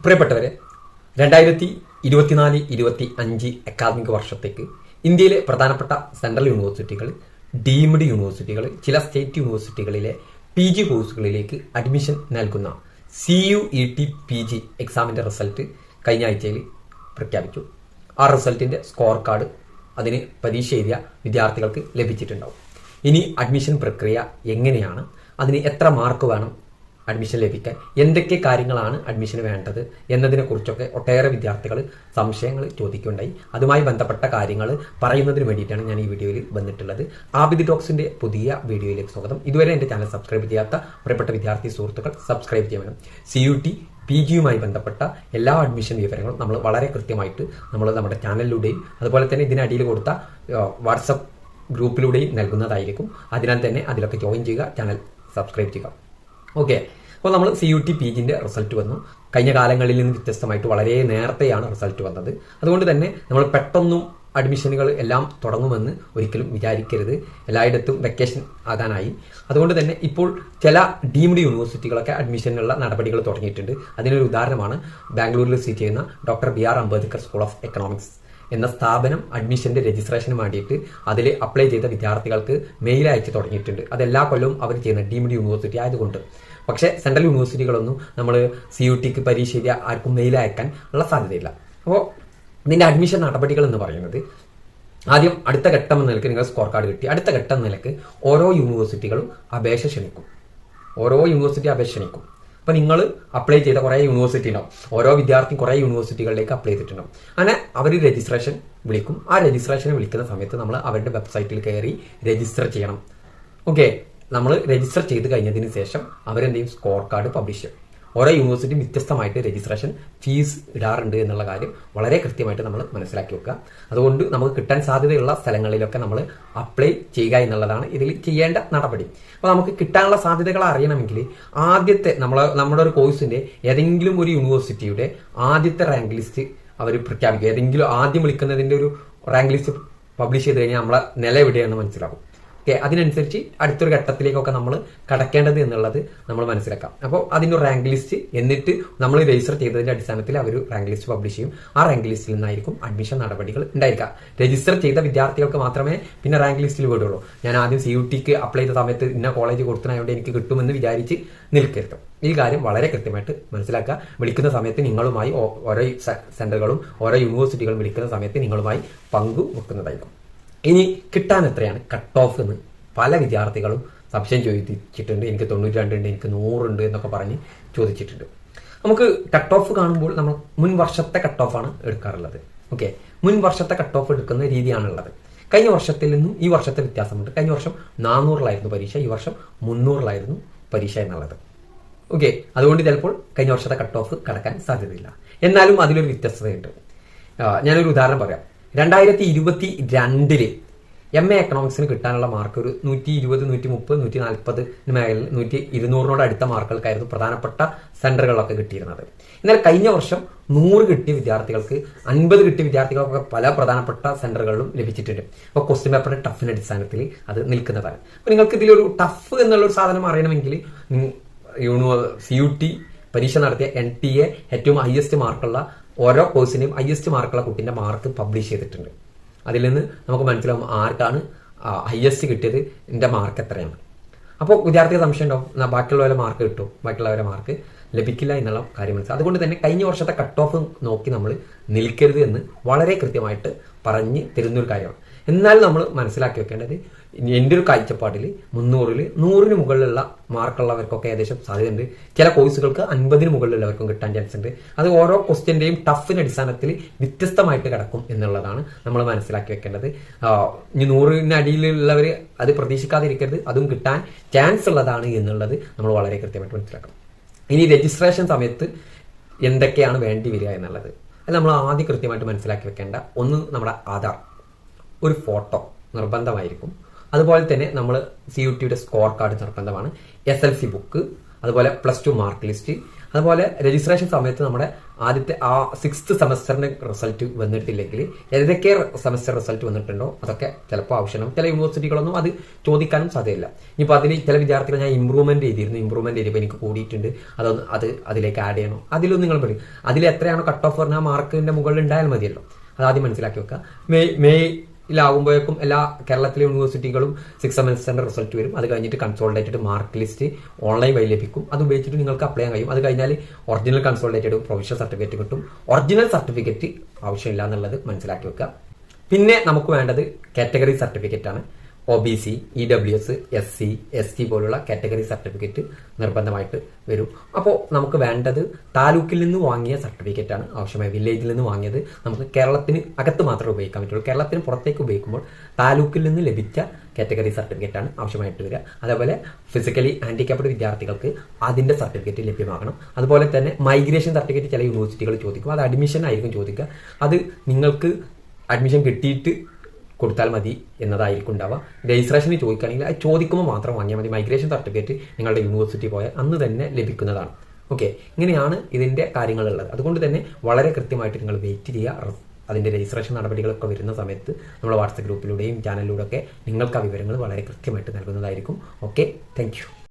പ്രിയപ്പെട്ടവരെ, 2024-25 അക്കാദമിക് വർഷത്തേക്ക് ഇന്ത്യയിലെ പ്രധാനപ്പെട്ട സെൻട്രൽ യൂണിവേഴ്സിറ്റികൾ, ഡീംഡ് യൂണിവേഴ്സിറ്റികൾ, ചില സ്റ്റേറ്റ് യൂണിവേഴ്സിറ്റികളിലെ PG കോഴ്സുകളിലേക്ക് അഡ്മിഷൻ നൽകുന്ന CUET PG എക്സാമിന്റെ റിസൾട്ട് കഴിഞ്ഞ ആഴ്ചയിൽ പ്രഖ്യാപിച്ചു. ആ റിസൾട്ടിന്റെ സ്കോർ കാർഡ് അതിന് പരീക്ഷ എഴുതിയ വിദ്യാർത്ഥികൾക്ക് ലഭിച്ചിട്ടുണ്ടാവും. ഇനി അഡ്മിഷൻ പ്രക്രിയ എങ്ങനെയാണ്, അതിന് എത്ര മാർക്ക് വേണം അഡ്മിഷൻ ലഭിക്കാൻ, എന്തൊക്കെ കാര്യങ്ങളാണ് അഡ്മിഷന് വേണ്ടത് എന്നതിനെ കുറിച്ചൊക്കെ ഒട്ടേറെ വിദ്യാർത്ഥികൾ സംശയങ്ങൾ ചോദിക്കുകയുണ്ടായി. അതുമായി ബന്ധപ്പെട്ട കാര്യങ്ങൾ പറയുന്നതിന് വേണ്ടിയിട്ടാണ് ഞാൻ ഈ വീഡിയോയിൽ വന്നിട്ടുള്ളത്. ആബിദ് ടോക്സിന്റെ പുതിയ വീഡിയോയിലേക്ക് സ്വാഗതം. ഇതുവരെ എന്റെ ചാനൽ സബ്സ്ക്രൈബ് ചെയ്യാത്ത പ്രിയപ്പെട്ട വിദ്യാർത്ഥി സുഹൃത്തുക്കൾ സബ്സ്ക്രൈബ് ചെയ്യണം. CUT PGയുമായി ബന്ധപ്പെട്ട എല്ലാ അഡ്മിഷൻ വിവരങ്ങളും നമ്മൾ വളരെ കൃത്യമായിട്ട് നമ്മുടെ ചാനലിലൂടെയും അതുപോലെ തന്നെ ഇതിനടിയിൽ കൊടുത്ത വാട്സപ്പ് ഗ്രൂപ്പിലൂടെയും നൽകുന്നതായിരിക്കും. അതിനാൽ തന്നെ അതിലൊക്കെ ജോയിൻ ചെയ്യുക, ചാനൽ സബ്സ്ക്രൈബ് ചെയ്യുക. ഓക്കെ, അപ്പോൾ നമ്മൾ CUT PGന്റെ റിസൾട്ട് വന്നു. കഴിഞ്ഞ കാലങ്ങളിൽ നിന്ന് വ്യത്യസ്തമായിട്ട് വളരെ നേരത്തെയാണ് റിസൾട്ട് വന്നത്. അതുകൊണ്ട് തന്നെ നമ്മൾ പെട്ടെന്നും അഡ്മിഷനുകൾ എല്ലാം തുടങ്ങുമെന്ന് ഒരിക്കലും വിചാരിക്കരുത്. എല്ലായിടത്തും വെക്കേഷൻ ആകാനായി. അതുകൊണ്ട് തന്നെ ഇപ്പോൾ ചില ഡീംഡ് യൂണിവേഴ്സിറ്റികളൊക്കെ അഡ്മിഷനുള്ള നടപടികൾ തുടങ്ങിയിട്ടുണ്ട്. അതിനൊരു ഉദാഹരണമാണ് ബാംഗ്ലൂരിൽ സ്ഥിതി ചെയ്യുന്ന doctor BR Ambedkar school of economics എന്ന സ്ഥാപനം അഡ്മിഷന്റെ രജിസ്ട്രേഷന് വേണ്ടിയിട്ട് അതിൽ അപ്ലൈ ചെയ്ത വിദ്യാർത്ഥികൾക്ക് മെയിൽ അയച്ച് തുടങ്ങിയിട്ടുണ്ട്. അതെല്ലാ കൊല്ലവും അവർ ചെയ്യുന്ന ഡീംഡ് യൂണിവേഴ്സിറ്റി ആയതുകൊണ്ട്. പക്ഷേ സെൻട്രൽ യൂണിവേഴ്സിറ്റികളൊന്നും നമ്മൾ CUTക്ക് പരീക്ഷ എഴുതിയ ആർക്കും മെയിൽ അയക്കാൻ ഉള്ള സാധ്യതയില്ല. അപ്പോൾ ഇതിന്റെ അഡ്മിഷൻ നടപടികൾ എന്ന് പറയുന്നത്, ആദ്യം അടുത്ത ഘട്ടം എന്ന നിലയ്ക്ക് നിങ്ങൾ സ്കോർ കാർഡ് കിട്ടി. അടുത്ത ഘട്ടം എന്ന നിലയ്ക്ക് ഓരോ യൂണിവേഴ്സിറ്റികളും അപേക്ഷ ക്ഷണിക്കും. അപ്പൊ നിങ്ങൾ അപ്ലൈ ചെയ്ത കുറെ യൂണിവേഴ്സിറ്റി ഉണ്ടാവും. ഓരോ വിദ്യാർത്ഥിയും കുറെ യൂണിവേഴ്സിറ്റികളിലേക്ക് അപ്ലൈ ചെയ്തിട്ടുണ്ടാവും. അങ്ങനെ അവർ രജിസ്ട്രേഷൻ വിളിക്കും. ആ രജിസ്ട്രേഷൻ വിളിക്കുന്ന സമയത്ത് നമ്മൾ അവരുടെ വെബ്സൈറ്റിൽ കയറി രജിസ്റ്റർ ചെയ്യണം. ഓക്കെ, നമ്മൾ രജിസ്റ്റർ ചെയ്ത് കഴിഞ്ഞതിന് ശേഷം അവരെന്തെയും സ്കോർ കാർഡ് പബ്ലിഷ് ചെയ്യും. ഓരോ യൂണിവേഴ്സിറ്റിയും വ്യത്യസ്തമായിട്ട് രജിസ്ട്രേഷൻ ഫീസ് ഇടാറുണ്ട് എന്നുള്ള കാര്യം വളരെ കൃത്യമായിട്ട് നമ്മൾ മനസ്സിലാക്കി വെക്കുക. അതുകൊണ്ട് നമുക്ക് കിട്ടാൻ സാധ്യതയുള്ള സ്ഥലങ്ങളിലൊക്കെ നമ്മൾ അപ്ലൈ ചെയ്യുക എന്നുള്ളതാണ് ഇതിൽ ചെയ്യേണ്ട നടപടി. അപ്പോൾ നമുക്ക് കിട്ടാനുള്ള സാധ്യതകൾ അറിയണമെങ്കിൽ ആദ്യത്തെ നമ്മുടെ ഒരു കോഴ്സിന്റെ ഏതെങ്കിലും ഒരു യൂണിവേഴ്സിറ്റിയുടെ ആദ്യത്തെ റാങ്ക് ലിസ്റ്റ് അവർ പ്രഖ്യാപിക്കും. ഏതെങ്കിലും ആദ്യം വിളിക്കുന്നതിന്റെ ഒരു റാങ്ക് ലിസ്റ്റ് പബ്ലിഷ് ചെയ്ത് കഴിഞ്ഞാൽ നമ്മളെ നില എവിടെയാണെന്ന് മനസ്സിലാവും. ഓക്കെ, അതിനനുസരിച്ച് അടുത്തൊരു ഘട്ടത്തിലേക്കൊക്കെ നമ്മൾ കടക്കേണ്ടത് എന്നുള്ളത് നമ്മൾ മനസ്സിലാക്കാം. അപ്പോൾ അതിൻ്റെ ഒരു റാങ്ക് ലിസ്റ്റ്, എന്നിട്ട് നമ്മൾ രജിസ്റ്റർ ചെയ്തതിന്റെ അടിസ്ഥാനത്തിൽ അവർ റാങ്ക് ലിസ്റ്റ് പബ്ലിഷ് ചെയ്യും. ആ റാങ്ക് ലിസ്റ്റിൽ നിന്നായിരിക്കും അഡ്മിഷൻ നടപടികൾ ഉണ്ടായിരിക്കുക. രജിസ്റ്റർ ചെയ്ത വിദ്യാർത്ഥികൾക്ക് മാത്രമേ പിന്നെ റാങ്ക് ലിസ്റ്റിൽ വിടുള്ളൂ. ഞാൻ ആദ്യം CUTക്ക് അപ്ലൈ ചെയ്ത സമയത്ത് ഇന്ന കോളേജ് കൊടുത്തതുകൊണ്ട് എനിക്ക് കിട്ടുമെന്ന് വിചാരിച്ച് നിൽക്കരുത്. ഈ കാര്യം വളരെ കൃത്യമായിട്ട് മനസ്സിലാക്കുക. വിളിക്കുന്ന സമയത്ത് നിങ്ങളുമായി ഓരോ സെന്ററുകളും ഓരോ യൂണിവേഴ്സിറ്റികളും വിളിക്കുന്ന സമയത്ത് നിങ്ങളുമായി പങ്കുവെക്കുന്നതായിരിക്കും. ഇനി കിട്ടാൻ എത്രയാണ് കട്ട് ഓഫ് എന്ന് പല വിദ്യാർത്ഥികളും സംശയം ചോദിച്ചിട്ടുണ്ട്. എനിക്ക് 92 ഉണ്ട്, എനിക്ക് 100 ഉണ്ട് എന്നൊക്കെ പറഞ്ഞ് ചോദിച്ചിട്ടുണ്ട്. നമുക്ക് കട്ട് ഓഫ് കാണുമ്പോൾ നമ്മൾ മുൻ വർഷത്തെ കട്ട് ഓഫ് ആണ് എടുക്കാറുള്ളത്. ഓക്കെ, മുൻ വർഷത്തെ കട്ട് ഓഫ് എടുക്കുന്ന രീതിയാണുള്ളത്. കഴിഞ്ഞ വർഷത്തിൽ നിന്നും ഈ വർഷത്തെ വ്യത്യാസമുണ്ട്. കഴിഞ്ഞ വർഷം 400-ലായിരുന്നു പരീക്ഷ, ഈ വർഷം 300-ലായിരുന്നു പരീക്ഷ എന്നുള്ളത്. ഓക്കെ, അതുകൊണ്ട് ചിലപ്പോൾ കഴിഞ്ഞ വർഷത്തെ കട്ട് ഓഫ് കടക്കാൻ സാധ്യതയില്ല. എന്നാലും അതിലൊരു വ്യത്യസ്തതയുണ്ട്. ഞാനൊരു ഉദാഹരണം പറയാം. 2022 MA എക്കണോമിക്സിന് കിട്ടാനുള്ള മാർക്ക് ഒരു 120, 130, 140 മേഖലയിൽ 200 അടുത്ത മാർക്കുകൾക്കായിരുന്നു പ്രധാനപ്പെട്ട സെന്ററുകളൊക്കെ കിട്ടിയിരുന്നത്. എന്നാൽ കഴിഞ്ഞ വർഷം 100 കിട്ടിയ വിദ്യാർത്ഥികൾക്ക്, 50 കിട്ടിയ വിദ്യാർത്ഥികൾക്കൊക്കെ പല പ്രധാനപ്പെട്ട സെന്ററുകളിലും ലഭിച്ചിട്ടുണ്ട്. അപ്പോൾ ക്വസ്റ്റ്യൻ പേപ്പറിന്റെ ടഫിന്റെ അടിസ്ഥാനത്തിൽ അത് നിൽക്കുന്നതാണ്. അപ്പോൾ നിങ്ങൾക്ക് ഇതിലൊരു ടഫ് എന്നുള്ളൊരു സാധനം അറിയണമെങ്കിൽ CUT പരീക്ഷ നടത്തിയ NTA ഏറ്റവും ഹയസ്റ്റ് മാർക്കുള്ള ഓരോ കോഴ്സിന്റെയും ഹയസ്റ്റ് മാർക്കുള്ള കുട്ടിന്റെ മാർക്ക് പബ്ലിഷ് ചെയ്തിട്ടുണ്ട്. അതിൽ നിന്ന് നമുക്ക് മനസ്സിലാവും ആർക്കാണ് ഹയസ്റ്റ് കിട്ടിയത്, എന്റെ മാർക്ക് എത്രയാണ്. അപ്പോൾ വിദ്യാർത്ഥിക്ക് സംശയം ഉണ്ടാവും, ബാക്കിയുള്ളവരെ മാർക്ക് കിട്ടും, ബാക്കിയുള്ളവരെ മാർക്ക് ലഭിക്കില്ല എന്നുള്ള കാര്യം മനസ്സിലാവും. അതുകൊണ്ട് തന്നെ കഴിഞ്ഞ വർഷത്തെ കട്ട് ഓഫ് നോക്കി നമ്മൾ നിൽക്കരുത് എന്ന് വളരെ കൃത്യമായിട്ട് പറഞ്ഞ് തരുന്നൊരു കാര്യമാണ്. എന്നാൽ നമ്മൾ മനസ്സിലാക്കി വെക്കേണ്ടത്, എൻ്റെ ഒരു കാഴ്ചപ്പാടിൽ 300-ൽ 100-ന് മുകളിലുള്ള മാർക്കുള്ളവർക്കൊക്കെ ഏകദേശം സാധ്യതയുണ്ട്. ചില കോഴ്സുകൾക്ക് 50-ന് മുകളിലുള്ളവർക്കും കിട്ടാൻ ചാൻസ് ഉണ്ട്. അത് ഓരോ ക്വസ്റ്റ്യന്റെയും ടഫിന്റെ അടിസ്ഥാനത്തിൽ വ്യത്യസ്തമായിട്ട് കിടക്കും എന്നുള്ളതാണ് നമ്മൾ മനസ്സിലാക്കി വെക്കേണ്ടത്. 100-ന് അടിയിലുള്ളവർ അത് പ്രതീക്ഷിക്കാതിരിക്കരുത്, അതും കിട്ടാൻ ചാൻസ് ഉള്ളതാണ് എന്നുള്ളത് നമ്മൾ വളരെ കൃത്യമായിട്ട് മനസ്സിലാക്കണം. ഇനി രജിസ്ട്രേഷൻ സമയത്ത് എന്തൊക്കെയാണ് വേണ്ടി വരിക എന്നുള്ളത് അത് നമ്മൾ ആദ്യം കൃത്യമായിട്ട് മനസ്സിലാക്കി വെക്കേണ്ട ഒന്ന്, നമ്മുടെ ആധാർ, ഒരു ഫോട്ടോ നിർബന്ധമായിരിക്കും. അതുപോലെ തന്നെ നമ്മൾ CUTയുടെ സ്കോർ കാർഡ് നിർബന്ധമാണ്. SLC ബുക്ക്, അതുപോലെ +2 മാർക്ക് ലിസ്റ്റ്, അതുപോലെ രജിസ്ട്രേഷൻ സമയത്ത് നമ്മുടെ ആദ്യത്തെ ആ 6th സെമസ്റ്ററിന്റെ റിസൾട്ട് വന്നിട്ടില്ലെങ്കിൽ ഏതൊക്കെ സെമസ്റ്റർ റിസൾട്ട് വന്നിട്ടുണ്ടോ അതൊക്കെ ചിലപ്പോൾ ആവശ്യമാണ്. ചില യൂണിവേഴ്സിറ്റികളൊന്നും അത് ചോദിക്കാനും സാധ്യതയില്ല. ഇനിയിപ്പോൾ അതിൽ ചില വിദ്യാർത്ഥികൾ ഞാൻ ഇമ്പ്രൂവ്മെന്റ് ചെയ്തപ്പോൾ എനിക്ക് കൂടിയിട്ടുണ്ട്, അതിലേക്ക് ആഡ് ചെയ്യണം. അതിലൊന്നും നിങ്ങൾ പറയും അതിൽ എത്രയാണോ കട്ട് ഓഫ് പറഞ്ഞാൽ മാർക്കിന്റെ മുകളിൽ ഉണ്ടായാൽ മതിയല്ലോ. അത് ആദ്യം മനസ്സിലാക്കി വെക്കുക. മെയ്യിലാകുമ്പോഴേക്കും എല്ലാ കേരളത്തിലെ യൂണിവേഴ്സിറ്റികളും 6th സെമസ്റ്ററിന്റെ റിസൾട്ട് വരും. അത് കഴിഞ്ഞിട്ട് കൺസോളിഡേറ്റഡ് മാർക്ക് ലിസ്റ്റ് ഓൺലൈൻ വഴി ലഭിക്കും. അത് ഉപയോഗിച്ചിട്ട് നിങ്ങൾക്ക് അപ്ലൈ ചെയ്യാൻ കഴിയും. അത് കഴിഞ്ഞാൽ ഒറിജിനൽ കൺസോളിഡേറ്റഡ് പ്രൊവിഷണൽ സർട്ടിഫിക്കറ്റ് കിട്ടും. ഒറിജിനൽ സർട്ടിഫിക്കറ്റ് ആവശ്യമില്ല എന്നുള്ളത് മനസ്സിലാക്കി വെക്കുക. പിന്നെ നമുക്ക് വേണ്ടത് കാറ്റഗറി സർട്ടിഫിക്കറ്റ് ആണ്. OBC, EWS, SC, ST പോലുള്ള കാറ്റഗറി സർട്ടിഫിക്കറ്റ് നിർബന്ധമായിട്ട് വരും. അപ്പോൾ നമുക്ക് വേണ്ടത് താലൂക്കിൽ നിന്ന് വാങ്ങിയ സർട്ടിഫിക്കറ്റ് ആണ് ആവശ്യമായ. വില്ലേജിൽ നിന്ന് വാങ്ങിയത് നമുക്ക് കേരളത്തിന് അകത്ത് മാത്രമേ ഉപയോഗിക്കാൻ പറ്റുള്ളൂ. കേരളത്തിന് പുറത്തേക്ക് ഉപയോഗിക്കുമ്പോൾ താലൂക്കിൽ നിന്ന് ലഭിച്ച കാറ്റഗറി സർട്ടിഫിക്കറ്റ് ആണ് ആവശ്യമായിട്ട് വരിക. അതേപോലെ ഫിസിക്കലി ഹാൻഡിക്യാപ്ഡ് വിദ്യാർത്ഥികൾക്ക് അതിന്റെ സർട്ടിഫിക്കറ്റ് ലഭ്യമാകണം. അതുപോലെ തന്നെ മൈഗ്രേഷൻ സർട്ടിഫിക്കറ്റ് ചില യൂണിവേഴ്സിറ്റികൾ ചോദിക്കും. അത് അഡ്മിഷൻ ആയിരിക്കും ചോദിക്കുക. അത് നിങ്ങൾക്ക് അഡ്മിഷൻ കിട്ടിയിട്ട് കൊടുത്താൽ മതി എന്നതായിരിക്കും ഉണ്ടാവുക. രജിസ്ട്രേഷന് ചോദിക്കുകയാണെങ്കിൽ അത് ചോദിക്കുമ്പോൾ മാത്രം വാങ്ങിയാൽ മതി. മൈഗ്രേഷൻ സർട്ടിഫിക്കറ്റ് നിങ്ങളുടെ യൂണിവേഴ്സിറ്റി പോയാൽ അന്ന് തന്നെ ലഭിക്കുന്നതാണ്. ഓക്കെ, ഇങ്ങനെയാണ് ഇതിന്റെ കാര്യങ്ങളുള്ളത്. അതുകൊണ്ട് തന്നെ വളരെ കൃത്യമായിട്ട് നിങ്ങൾ വെയിറ്റ് ചെയ്യുക. അതിന്റെ രജിസ്ട്രേഷൻ നടപടികളൊക്കെ വരുന്ന സമയത്ത് നമ്മൾ വാട്സപ്പ് ഗ്രൂപ്പിലൂടെയും ചാനലിലൂടെ ഒക്കെ നിങ്ങൾക്ക് ആ വിവരങ്ങൾ വളരെ കൃത്യമായിട്ട് നൽകുന്നതായിരിക്കും. Okay, thank U.